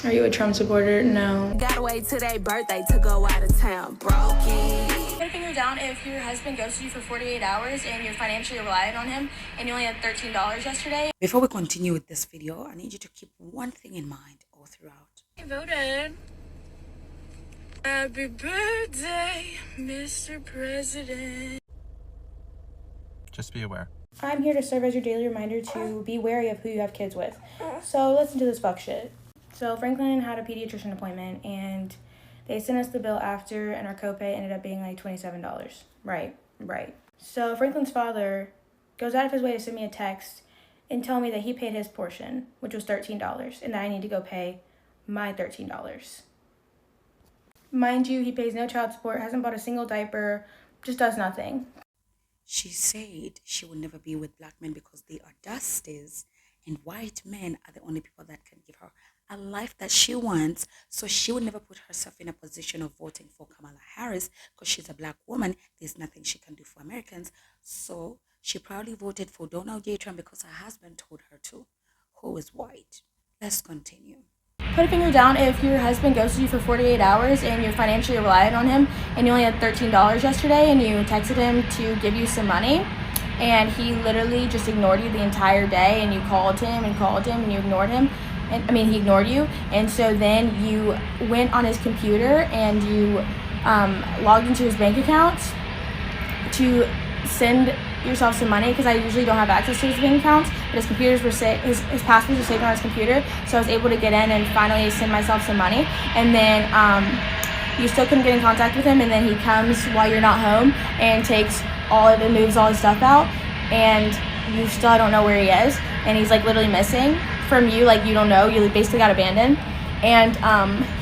Are you a Trump supporter? No. Gotta wait till their birthday to go out of town, broken. Put a finger down if your husband ghosted you for 48 hours and you're financially reliant on him and you only had $13 yesterday. Before we continue with this video, I need you to keep one thing in mind all throughout. I voted. Happy birthday, Mr. President. Just be aware. I'm here to serve as your daily reminder to be wary of who you have kids with. So listen to this fuck shit. So Franklin had a pediatrician appointment and they sent us the bill after, and our copay ended up being like $27. Right. So Franklin's father goes out of his way to send me a text and tell me that he paid his portion, which was $13, and that I need to go pay my $13. Mind you, he pays no child support, hasn't bought a single diaper, just does nothing. She said she will never be with black men because they are dusties, and white men are the only people that can give her a life that she wants. So she would never put herself in a position of voting for Kamala Harris because she's a black woman. There's nothing she can do for Americans. So she proudly voted for Donald J. Trump because her husband told her to, who is white. Let's continue. Put a finger down if your husband ghosted you for 48 hours and you're financially reliant on him and you only had $13 yesterday and you texted him to give you some money and he literally just ignored you the entire day and you called him and you ignored him. He ignored you. And so then you went on his computer and you logged into his bank account to send yourself some money, because I usually don't have access to his bank accounts, but his computers were his passwords were saved on his computer, so I was able to get in and finally send myself some money. And then you still couldn't get in contact with him, and then he comes while you're not home and takes all of it, moves all his stuff out, and you still don't know where he is, and he's like literally missing from you, like you don't know, you basically got abandoned. And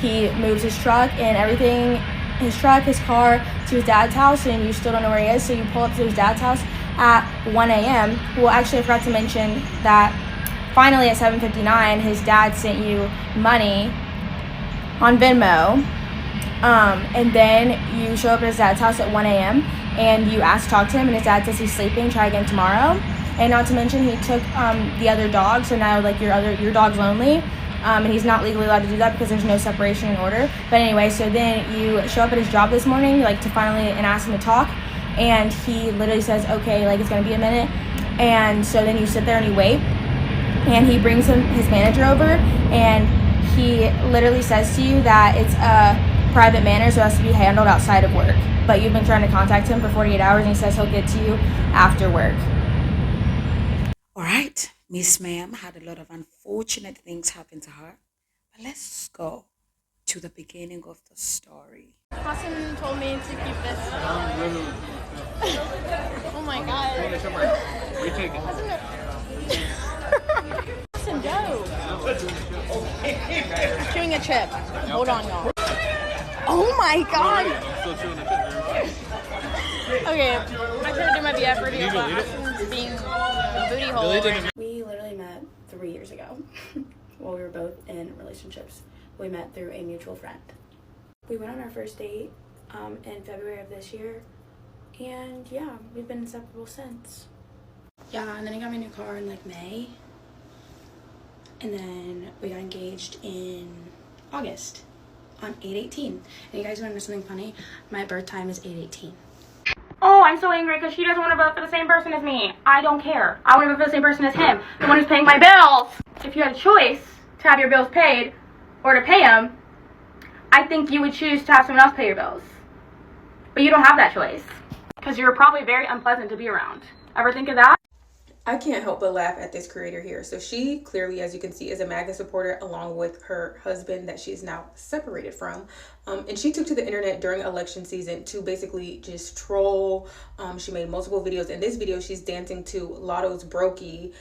he moves his truck and everything, his car to his dad's house, and you still don't know where he is. So you pull up to his dad's house at 1 a.m. Well, actually, I forgot to mention that finally at 7:59, his dad sent you money on Venmo. And then you show up at his dad's house at 1 a.m. and you ask to talk to him, and his dad says he's sleeping, try again tomorrow. And not to mention, he took the other dog, so now like your dog's lonely. And he's not legally allowed to do that because there's no separation in order. But anyway, so then you show up at his job this morning, like to finally, and ask him to talk. And he literally says, okay, like it's gonna be a minute. And so then you sit there and you wait. And he brings his manager over, and he literally says to you that it's a private matter, so it has to be handled outside of work. But you've been trying to contact him for 48 hours, and he says he'll get to you after work. All right, Miss Ma'am had a lot of unfortunate things happen to her. But let's go to the beginning of the story. Hassan told me to keep this. Oh my god. We take it. Hassan, go. Chewing a chip. Hold on, y'all. Oh my god. Still chewing the chip. Okay, I tried to do my BF video about Hassan's being a booty hole. We literally met 3 years ago while we were both in relationships. We met through a mutual friend. We went on our first date in February of this year, and yeah, we've been inseparable since. Yeah, and then he got me a new car in like May, and then we got engaged in August on 8/18. And you guys want to know something funny? My birth time is 8/18. Oh, I'm so angry because she doesn't want to vote for the same person as me. I don't care. I want to vote for the same person as him, the one who's paying my bills. If you had a choice to have your bills paid or to pay them, I think you would choose to have someone else pay your bills. But you don't have that choice because you're probably very unpleasant to be around. Ever think of that? I can't help but laugh at this creator here. So she clearly, as you can see, is a Maga supporter along with her husband that she is now separated from. And she took to the internet during election season to basically just troll. She made multiple videos. In this video, she's dancing to Lotto's Brokey.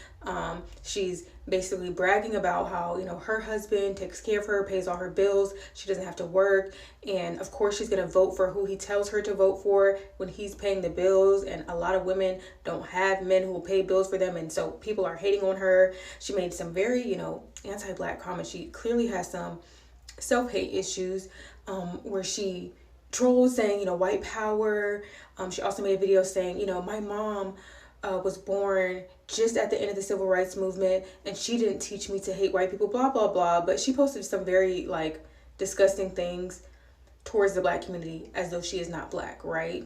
She's basically bragging about how, you know, her husband takes care of her, pays all her bills. She doesn't have to work. And of course, she's going to vote for who he tells her to vote for when he's paying the bills. And a lot of women don't have men who will pay bills for them. And so people are hating on her. She made some very, you know, anti-black comments. She clearly has some self-hate issues where she trolls saying, you know, white power. She also made a video saying, you know, my mom was born just at the end of the civil rights movement, and she didn't teach me to hate white people, blah, blah, blah. But she posted some very, like, disgusting things towards the black community as though she is not black, right?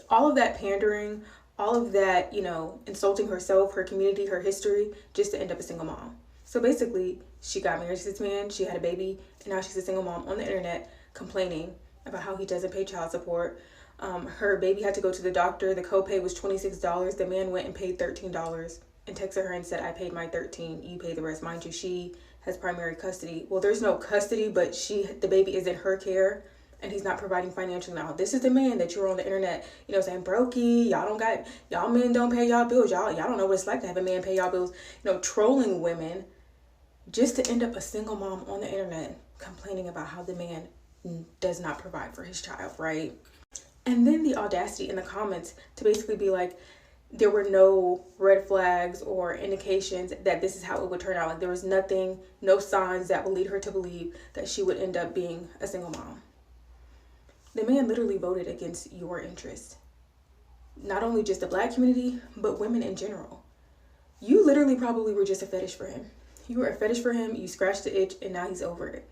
All of that pandering, all of that, you know, insulting herself, her community, her history, just to end up a single mom. So basically, she got married to this man, she had a baby, and now she's a single mom on the internet complaining about how he doesn't pay child support. Her baby had to go to the doctor. The copay was $26. The man went and paid $13 and texted her and said, I paid my $13, you pay the rest. Mind you, she has primary custody. Well, there's no custody, but the baby is in her care, and he's not providing financially now. This is the man that you're on the internet, you know, saying, brokey, y'all men don't pay y'all bills. Y'all don't know what it's like to have a man pay y'all bills. You know, trolling women just to end up a single mom on the internet complaining about how the man does not provide for his child, right? And then the audacity in the comments to basically be like, there were no red flags or indications that this is how it would turn out. Like, there was nothing, no signs that would lead her to believe that she would end up being a single mom. The man literally voted against your interests. Not only just the black community, but women in general. You literally probably were just a fetish for him. You were a fetish for him, you scratched the itch, and now he's over it.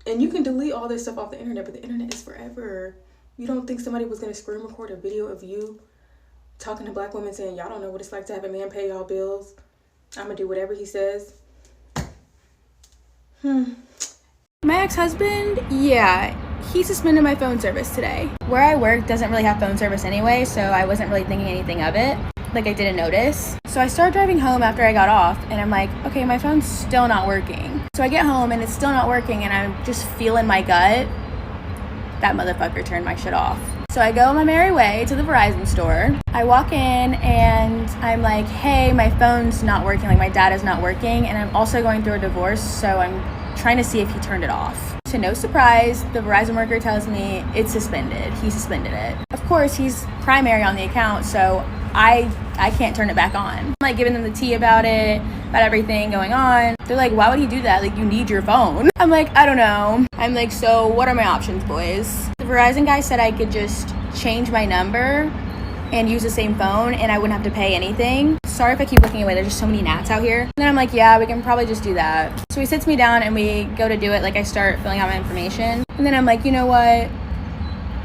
And you can delete all this stuff off the internet, but the internet is forever. You don't think somebody was going to screen record a video of you talking to black women saying, y'all don't know what it's like to have a man pay y'all bills? I'm going to do whatever he says. My ex-husband, yeah, he suspended my phone service today. Where I work doesn't really have phone service anyway, so I wasn't really thinking anything of it. Like, I didn't notice. So I started driving home after I got off, and I'm like, okay, my phone's still not working. So I get home, and it's still not working, and I'm just feeling my gut. That motherfucker turned my shit off. So I go on my merry way to the Verizon store. I walk in, and I'm like, hey, my phone's not working. Like, my data's not working, and I'm also going through a divorce, so I'm trying to see if he turned it off. To no surprise, the Verizon worker tells me it's suspended. He suspended it. Of course, he's primary on the account, so I can't turn it back on. I'm like giving them the tea about it, about everything going on. They're like, why would he do that? Like, you need your phone. I'm like, I don't know. I'm like, so what are my options, boys? The Verizon guy said I could just change my number and use the same phone and I wouldn't have to pay anything. Sorry if I keep looking away, there's just so many gnats out here. And then I'm like, yeah, we can probably just do that. So he sits me down and we go to do it. Like, I start filling out my information. And then I'm like, you know what?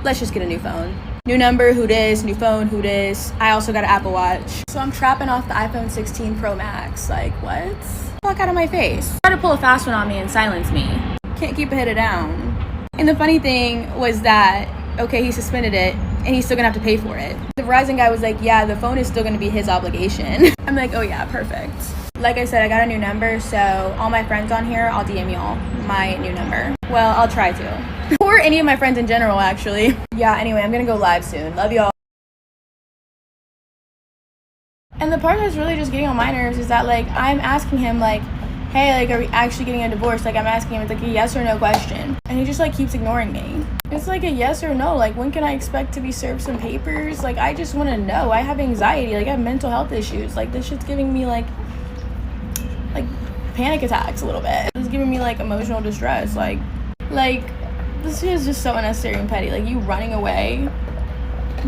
Let's just get a new phone. New number, who dis, new phone, who dis. I also got an Apple Watch. So I'm trapping off the iPhone 16 Pro Max. Like, what? Fuck out of my face. Try to pull a fast one on me and silence me. Can't keep a head down. And the funny thing was that, okay, he suspended it, and he's still gonna have to pay for it. The Verizon guy was like, yeah, the phone is still gonna be his obligation. I'm like, oh yeah, perfect. Like I said, I got a new number, so all my friends on here, I'll DM y'all my new number. Well, I'll try to. Or any of my friends in general, actually. Yeah, anyway, I'm gonna go live soon. Love y'all. And the part that's really just getting on my nerves is that, like, I'm asking him, like, hey, like, are we actually getting a divorce? Like, I'm asking him, it's like a yes or no question. And he just, like, keeps ignoring me. It's like a yes or no. Like, when can I expect to be served some papers? Like, I just want to know. I have anxiety. Like, I have mental health issues. Like, this shit's giving me, like panic attacks a little bit. It's giving me, like, emotional distress. Like, this shit is just so unnecessary and petty. Like, you running away.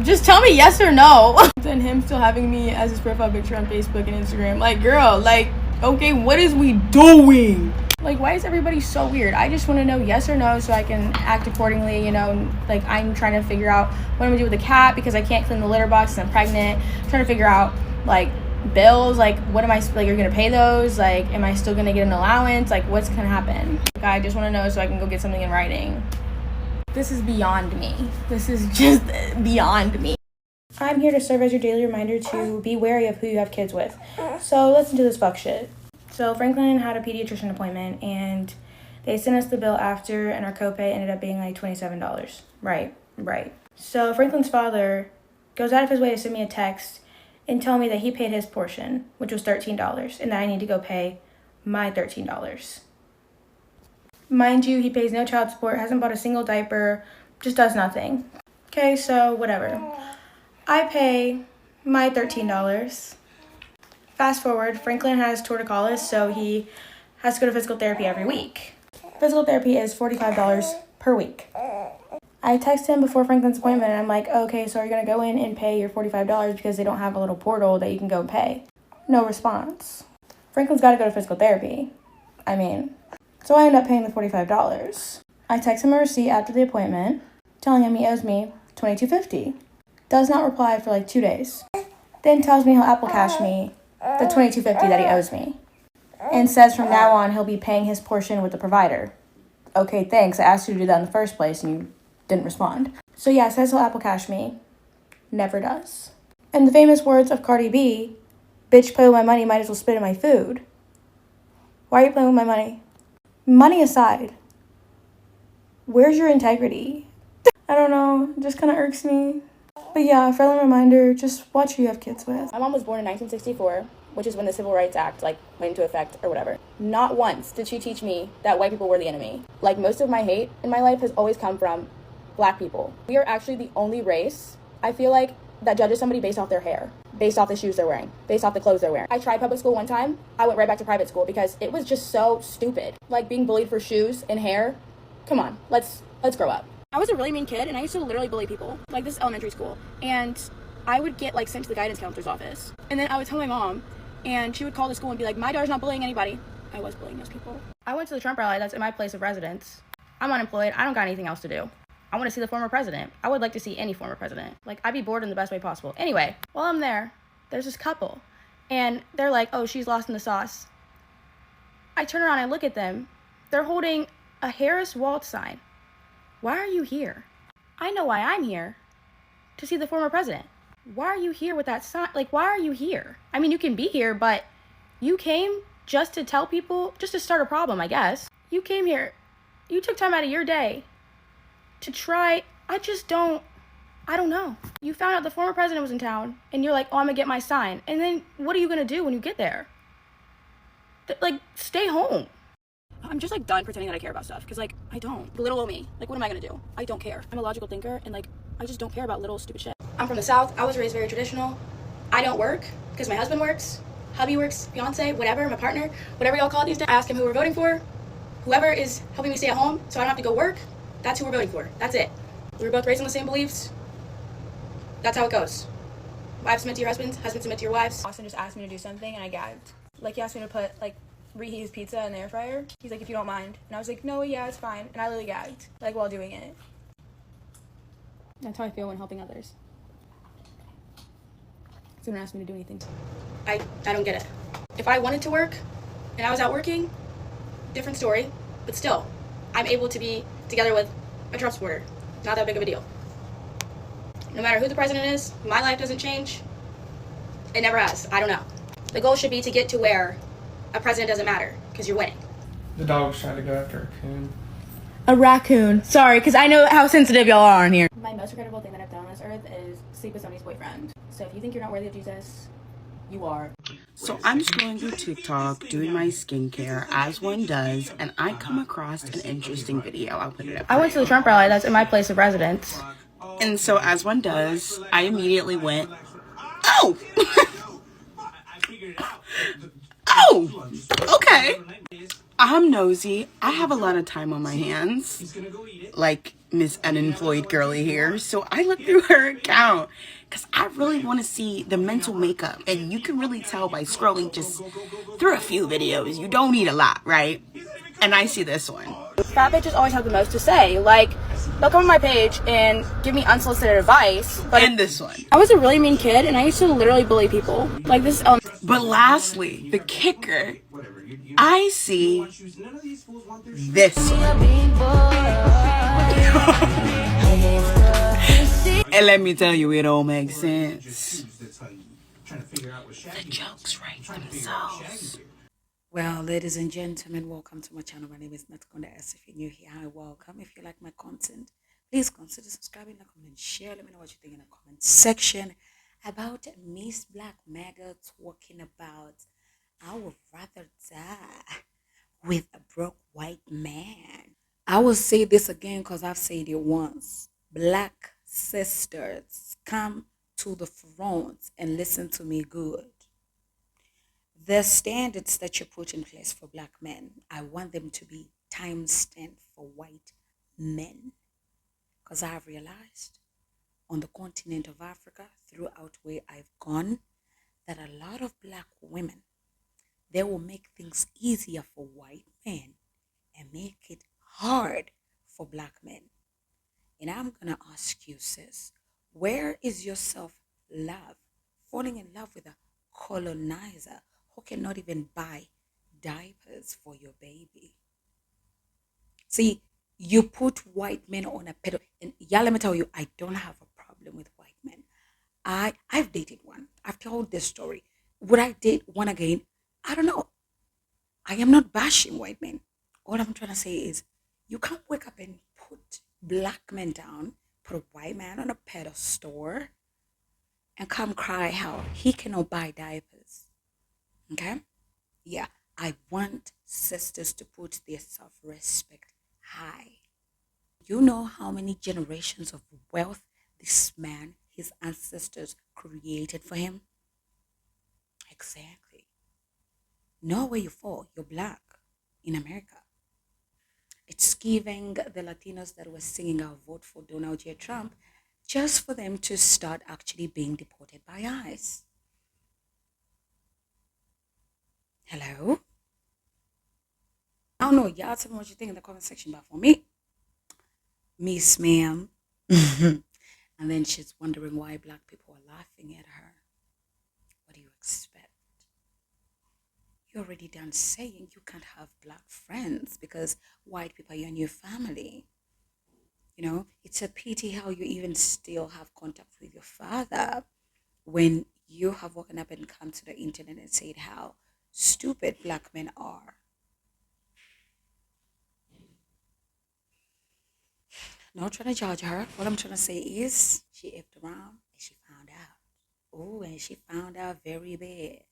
Just tell me yes or no. And him still having me as his profile picture on Facebook and Instagram. Like, girl, like, okay, what is we doing? Like, why is everybody so weird? I just want to know yes or no so I can act accordingly, you know. Like, I'm trying to figure out what I'm going to do with the cat because I can't clean the litter box and I'm pregnant. I'm trying to figure out, like, bills. Like, what am I, like, you're going to pay those? Like, am I still going to get an allowance? Like, what's going to happen? Like, I just want to know so I can go get something in writing. This is beyond me. This is just beyond me. I'm here to serve as your daily reminder to be wary of who you have kids with. So listen to this fuck shit. So Franklin had a pediatrician appointment and they sent us the bill after and our copay ended up being like $27. Right. So Franklin's father goes out of his way to send me a text and tell me that he paid his portion, which was $13, and that I need to go pay my $13. Mind you, he pays no child support, hasn't bought a single diaper, just does nothing. Okay, so whatever. I pay my $13. Fast forward, Franklin has torticollis, so he has to go to physical therapy every week. Physical therapy is $45 per week. I I text him before Franklin's appointment, and I'm like, okay, so are you going to go in and pay your $45 because they don't have a little portal that you can go and pay? No response. Franklin's got to go to physical therapy. So I end up paying the $45. I text him a receipt after the appointment, telling him he owes me $22.50. Does not reply for like 2 days. Then tells me he'll Apple Cash me the $22.50 that he owes me. And says from now on he'll be paying his portion with the provider. Okay, thanks. I asked you to do that in the first place and you didn't respond. So yeah, says he'll Apple Cash me. Never does. And the famous words of Cardi B, bitch, play with my money, might as well spit in my food. Why are you playing with my money? Money aside, where's your integrity? I don't know, it just kind of irks me. But yeah, friendly reminder, just watch who you have kids with. My mom was born in 1964, which is when the Civil Rights Act went into effect or whatever. Not once did she teach me that white people were the enemy. Like, most of my hate in my life has always come from black people. We are actually the only race, I feel like, that judges somebody based off their hair, based off the shoes they're wearing, based off the clothes they're wearing. I tried public school one time. I went right back to private school because it was just so stupid. Like, being bullied for shoes and hair. Come on, let's grow up. I was a really mean kid, and I used to literally bully people. Like, this is elementary school. And I would get, sent to the guidance counselor's office. And then I would tell my mom, and she would call the school and be like, my daughter's not bullying anybody. I was bullying those people. I went to the Trump rally that's in my place of residence. I'm unemployed. I don't got anything else to do. I want to see the former president. I would like to see any former president. I'd be bored in the best way possible. Anyway, while I'm there, there's this couple. And they're like, oh, she's lost in the sauce. I turn around and look at them. They're holding a Harris Waltz sign. Why are you here? I know why I'm here. To see the former president. Why are you here with that sign? Why are you here? You can be here, but you came just to tell people, just to start a problem, I guess. You came here. You took time out of your day to try. I don't know. You found out the former president was in town, and you're like, oh, I'm gonna get my sign. And then what are you gonna do when you get there? Stay home. I'm just done pretending that I care about stuff, because I don't. Little old me. What am I gonna do? I don't care. I'm a logical thinker, and I just don't care about little stupid shit. I'm from the South. I was raised very traditional. I don't work because my husband works, hubby works, fiance, whatever, my partner, whatever y'all call it these days. I ask him who we're voting for. Whoever is helping me stay at home so I don't have to go work, that's who we're voting for. That's it. We were both raised on the same beliefs. That's how it goes. Wives submit to your husbands, husbands submit to your wives. Austin just asked me to do something and I gagged. He asked me to put, reheat his pizza in the air fryer. He's like, if you don't mind. And I was like, no, yeah, it's fine. And I literally gagged, while doing it. That's how I feel when helping others. Someone asked me to do anything. I don't get it. If I wanted to work and I was out working, different story. But still, I'm able to be together with a Trump supporter. Not that big of a deal. No matter who the president is, my life doesn't change. It never has. I don't know. The goal should be to get to where a president doesn't matter, because you're winning. The dog's trying to go after a coon. A raccoon. Sorry, because I know how sensitive y'all are on here. My most regrettable thing that I've done on this earth is sleep with somebody's boyfriend. So if you think you're not worthy of Jesus, you are. So I'm scrolling through TikTok, doing my skincare, as one does, and I come across an interesting video. I'll put it up. I went to the Trump rally that's in my place of residence. And so, as one does, I immediately went, oh! Oh! Okay. I'm nosy. I have a lot of time on my hands. Like Miss Unemployed Girly here. So I looked through her account because I really want to see the mental makeup. And you can really tell by scrolling just through a few videos. You don't need a lot, right? And I see this one. Fat bitches always have the most to say. They'll come on my page and give me unsolicited advice. But and this one. I was a really mean kid, and I used to literally bully people. This. But lastly, the kicker, I see this one. And let me tell you, it all makes sense. The jokes write themselves. Well, ladies and gentlemen, welcome to my channel. My name is Natkonda. If you're new here, hi, welcome. If you like my content, please consider subscribing, like, comment, and share. Let me know what you think in the comment section about Miss Black Maga talking about I would rather die with a broke white man. I will say this again because I've said it once. Black sisters, come to the front and listen to me good. The standards that you put in place for black men, I want them to be timestamped for white men. Because I have realized on the continent of Africa, throughout where I've gone, that a lot of black women, they will make things easier for white men and make it hard for black men. And I'm gonna ask you, sis, where is your self-love? Falling in love with a colonizer who cannot even buy diapers for your baby. See, you put white men on a pedestal. And yeah, let me tell you, I don't have a problem with white men. I've dated one. I've told this story. Would I date one again? I don't know. I am not bashing white men. All I'm trying to say is you can't wake up and put black men down, put a white man on a pedestal, and come cry how he cannot buy diapers. Okay? Yeah, I want sisters to put their self-respect high. You know how many generations of wealth this man, his ancestors, created for him? Exactly. Know where you fall. You're black in America. It's giving the Latinos that were singing our vote for Donald J. Trump just for them to start actually being deported by ICE. Hello? I don't know. Y'all tell me what you think in the comment section. But for me, Miss Ma'am. And then she's wondering why black people are laughing at her. What do you expect? You're already done saying you can't have black friends because white people are your new family. You know, it's a pity how you even still have contact with your father when you have woken up and come to the internet and said how stupid black men are. Not trying to judge her. What I'm trying to say is she effed around and she found out. Oh, and she found out very bad.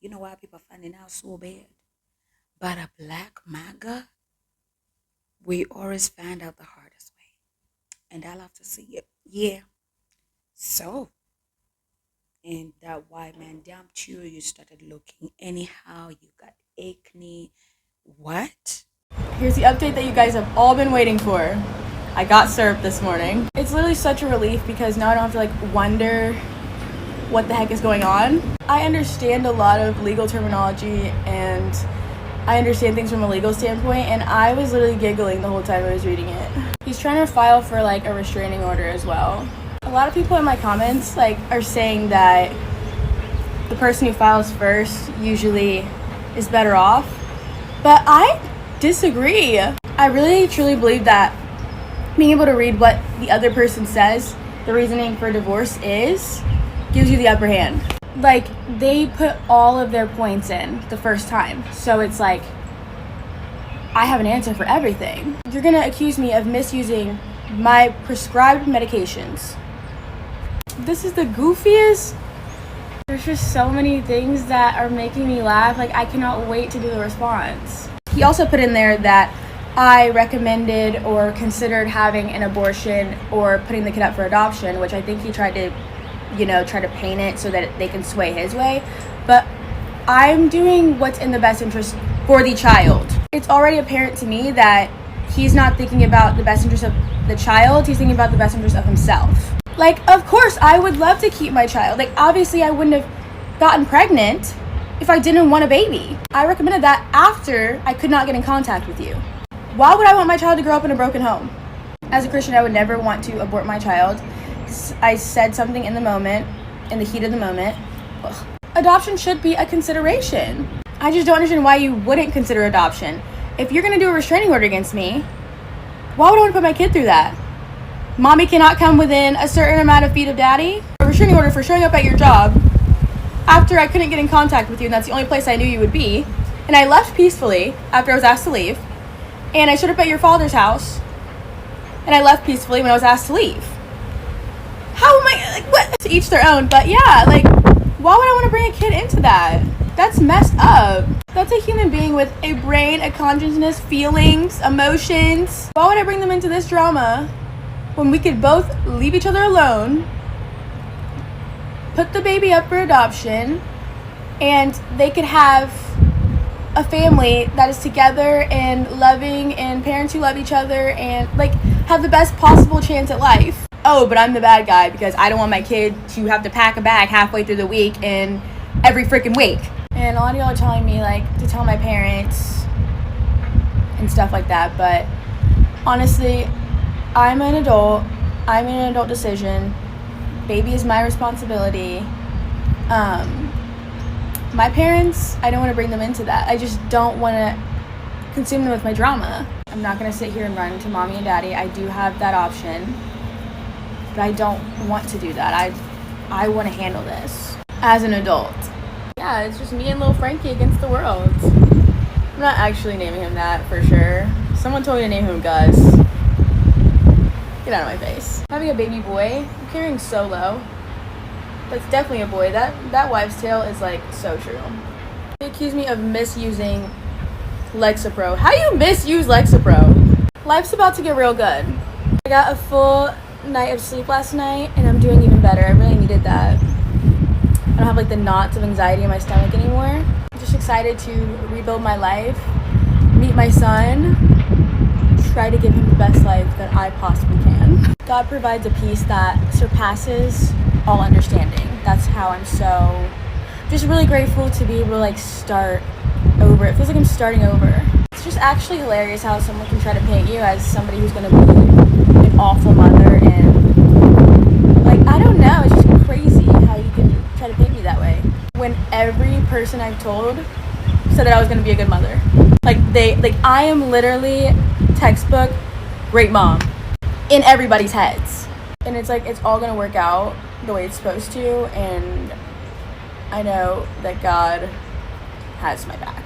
You know why people are finding out so bad? But a black Maga, we always find out the hardest way. And I love to see it. Yeah. So, and that white man dumped you, you started looking anyhow, you got acne. What? Here's the update that you guys have all been waiting for. I got served this morning. It's literally such a relief because now I don't have to wonder what the heck is going on. I understand a lot of legal terminology and I understand things from a legal standpoint, and I was literally giggling the whole time I was reading it. He's trying to file for a restraining order as well. A lot of people in my comments are saying that the person who files first usually is better off, but I disagree. I really truly believe that being able to read what the other person says, the reasoning for divorce is, gives you the upper hand. They put all of their points in the first time. So it's I have an answer for everything. You're gonna accuse me of misusing my prescribed medications. This is the goofiest. There's just so many things that are making me laugh. I cannot wait to do the response. He also put in there that I recommended or considered having an abortion or putting the kid up for adoption, which I think he tried to, try to paint it so that they can sway his way. But I'm doing what's in the best interest for the child. It's already apparent to me that he's not thinking about the best interest of the child, he's thinking about the best interest of himself. Of course, I would love to keep my child. Obviously, I wouldn't have gotten pregnant if I didn't want a baby. I recommended that after I could not get in contact with you. Why would I want my child to grow up in a broken home? As a Christian, I would never want to abort my child. I said something in the moment, in the heat of the moment. Ugh. Adoption should be a consideration. I just don't understand why you wouldn't consider adoption. If you're going to do a restraining order against me, why would I want to put my kid through that? Mommy cannot come within a certain amount of feet of daddy? A restraining order for showing up at your job after I couldn't get in contact with you, and that's the only place I knew you would be. And I left peacefully after I was asked to leave. And I showed up at your father's house, and I left peacefully when I was asked to leave. How am I, what? To each their own, but yeah, why would I want to bring a kid into that? That's messed up. That's a human being with a brain, a consciousness, feelings, emotions. Why would I bring them into this drama when we could both leave each other alone, put the baby up for adoption, and they could have a family that is together and loving and parents who love each other, and have the best possible chance at life. Oh, but I'm the bad guy because I don't want my kid to have to pack a bag halfway through the week and every freaking week. And a lot of y'all are telling me, like, to tell my parents and stuff like that, but honestly, I'm an adult. I made an adult decision. Baby is my responsibility. My parents, I don't want to bring them into that. I just don't want to consume them with my drama. I'm not going to sit here and run to mommy and daddy. I do have that option, but I don't want to do that. I want to handle this as an adult. Yeah, it's just me and little Frankie against the world. I'm not actually naming him that for sure. Someone told me to name him Gus. Get out of my face. Having a baby boy, I'm carrying solo. That's definitely a boy. That wives' tale is like so true. They accuse me of misusing Lexapro. How do you misuse Lexapro? Life's about to get real good. I got a full night of sleep last night and I'm doing even better. I really needed that. I don't have like the knots of anxiety in my stomach anymore. I'm just excited to rebuild my life, meet my son, try to give him the best life that I possibly can. God provides a peace that surpasses all understanding. That's how I'm so just really grateful to be able to like start over. It feels like I'm starting over. It's just actually hilarious how someone can try to paint you as somebody who's going to be an awful mother, and like, I don't know, it's just crazy how you can try to paint me that way when every person I've told said that I was going to be a good mother. Like I am literally textbook great mom in everybody's heads, and it's like it's all going to work out the way it's supposed to, and I know that God has my back.